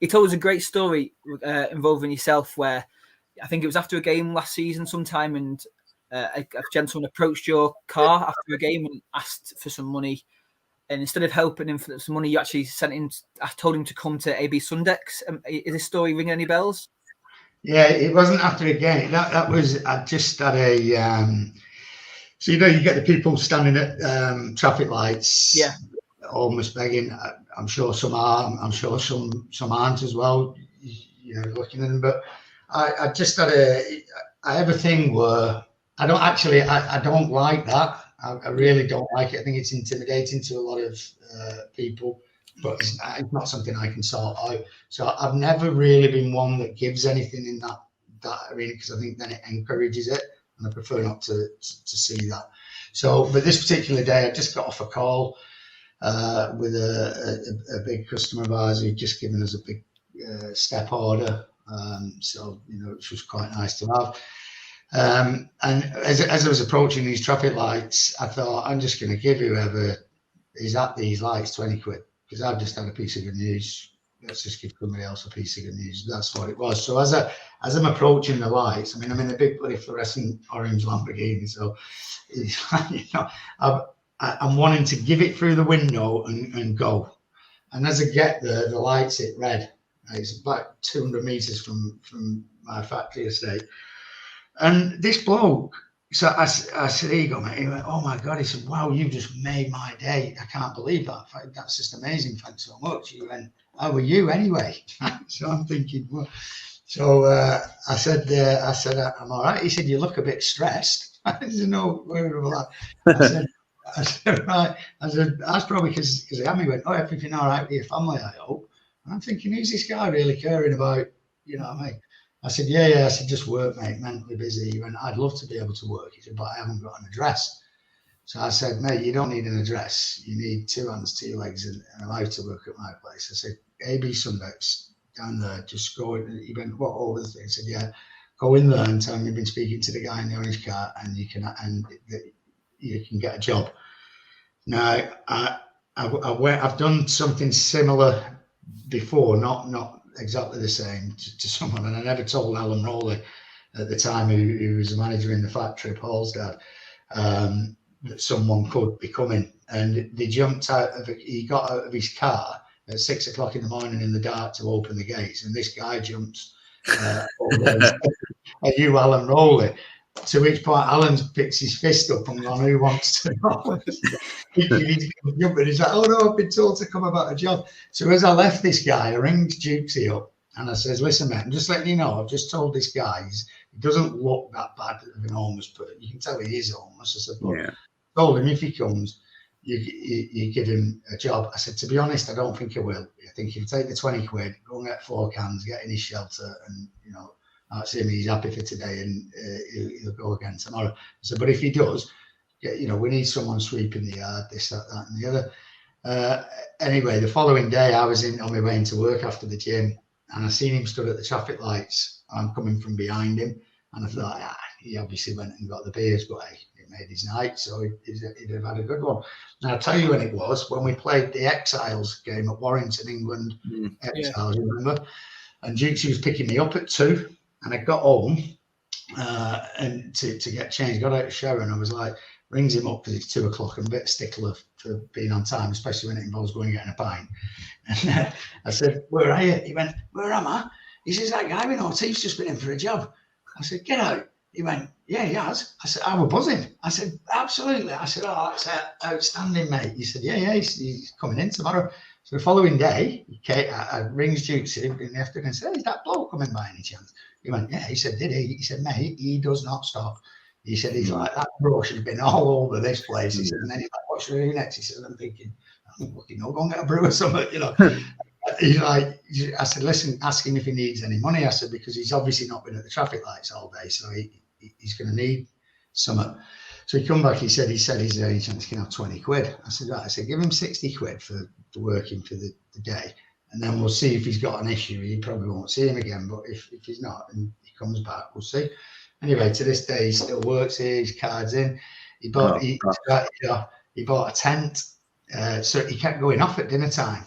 he told us a great story involving yourself, where I think it was after a game last season sometime, and a gentleman approached your car after a game and asked for some money. And instead of helping him for some money, you actually told him to come to AB Sundex. Is this story ringing any bells? Yeah, it wasn't after a game. That was, I just had a, so, you get the people standing at traffic lights, almost begging. I'm sure some are, I'm sure some aren't as well, looking at them. But I just had I have a thing where I don't like that. I really don't like it. I think it's intimidating to a lot of people, but it's not something I can sort out. So I've never really been one that gives anything in that arena, because I think then it encourages it, and I prefer not to see that. So, but this particular day, I just got off a call with a big customer of ours who'd just given us a big step order. So, which was quite nice to have. And as I was approaching these traffic lights, I thought, I'm just going to give whoever is at these lights 20 quid, because I've just had a piece of good news. Let's just give somebody else a piece of good news. That's what it was. So as I'm approaching the lights, I'm in a big bloody fluorescent orange Lamborghini. So, I'm wanting to give it through the window and go. And as I get there, the lights hit red. It's about 200 meters from my factory estate. And this bloke, so I said, "Here you go, mate." He went, "Oh my God." He said, "Wow, you just made my day. I can't believe that. That's just amazing. Thanks so much." He went, "How are you anyway?" So I'm thinking, well, so I said, "I'm all right." He said, "You look a bit stressed." I said, "No, where about that?" I said, "Right." I said, "That's probably because I am." He went, "Oh, everything all right with your family, I hope." And I'm thinking, who's this guy really caring about, what I mean? I said, yeah. I said, "Just work, mate, mentally busy." He went, "I'd love to be able to work." He said, "But I haven't got an address." So I said, "Mate, you don't need an address. You need 2 hands, 2 legs, and a life to work at my place." I said, "AB Sundex down there, just go." He went, "What, over the thing?" I said, "Yeah, go in there and tell him you've been speaking to the guy in the orange car, and you can get a job." Now, I've done something similar before, not exactly the same to someone, and I never told Alan Rowley at the time, who was a manager in the factory, Paul's dad, that someone could be coming. And they jumped he got out of his car at 6 o'clock in the morning in the dark to open the gates, and this guy jumps over and said, "Are you Alan Rowley?" To which point Alan picks his fist up and gone, "Who wants to know?" He's like, "Oh no, I've been told to come about a job." So as I left this guy, I ringed Dukesy up and I says, "Listen, mate, I'm just letting you know, I've just told this guy, he doesn't look that bad of an homeless, but you can tell he is homeless." I said, "Look, told him if he comes, you give him a job." I said, "To be honest, I don't think I will. I think if you take the 20 quid, go and get 4 cans, get in his shelter, and that's him. He's happy for today, and he'll go again tomorrow." I said, "But if he does, we need someone sweeping the yard, this, that, and the other." Anyway, the following day, I was on my way into work after the gym, and I seen him stood at the traffic lights. I'm coming from behind him, and I thought, he obviously went and got the beers, but hey, it made his night, so he'd have had a good one. And I'll tell you when it was, when we played the Exiles game at Warrington, England. Exiles, remember? And Dukesy was picking me up at 2, and I got home and to get changed, got out of the shower, and I was like, rings him up because it's 2 o'clock. I'm a bit stickler for being on time, especially when it involves going and getting a pint. And I said, "Where are you?" He went, "Where am I?" He says, "That guy we know, Tief's just been in for a job." I said, "Get out." He went, "Yeah, he has." I said, "I was buzzing." I said, "Absolutely." I said, "Oh, that's outstanding, mate." He said, "Yeah, he's coming in tomorrow." So the following day, I rings Dukesy in the afternoon and said, "Is that bloke coming by any chance?" He went, "Yeah." He said, "Did he?" He said, "Mate, he does not stop." He said, "He's like, that brush has been all over this place." He said, and then he's like, "What should I do next?" He said, I'm thinking, "Go and get a brew or something, He's like, I said, "Listen, ask him if he needs any money." I said, because he's obviously not been at the traffic lights all day, so he's going to need something. So he come back, he said, "Is there any chance he can have 20 quid?" I said, "Right." I said, "Give him 60 quid for working for the day, and then we'll see if he's got an issue. You probably won't see him again, but if he's not and he comes back, we'll see." Anyway, to this day, he still works here. His card's in. He bought a tent, so he kept going off at dinner time.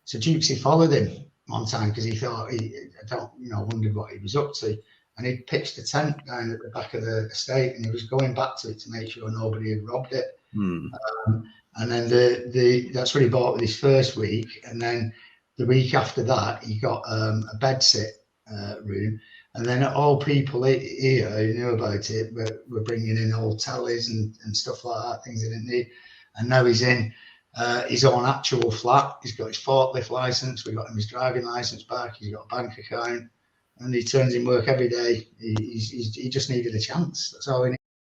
So Dukesy followed him one time because he thought wondered what he was up to, and he pitched a tent down at the back of the estate, and he was going back to it to make sure nobody had robbed it. And then that's what he bought with his first week, and then the week after that he got a bed sit room, and then all people here who knew about it were bringing in old tellies and stuff like that, things they didn't need, and now he's in his own actual flat. He's got his forklift license. We got him his driving license back. He's got a bank account, and he turns in work every day. He just needed a chance. That's all he needed.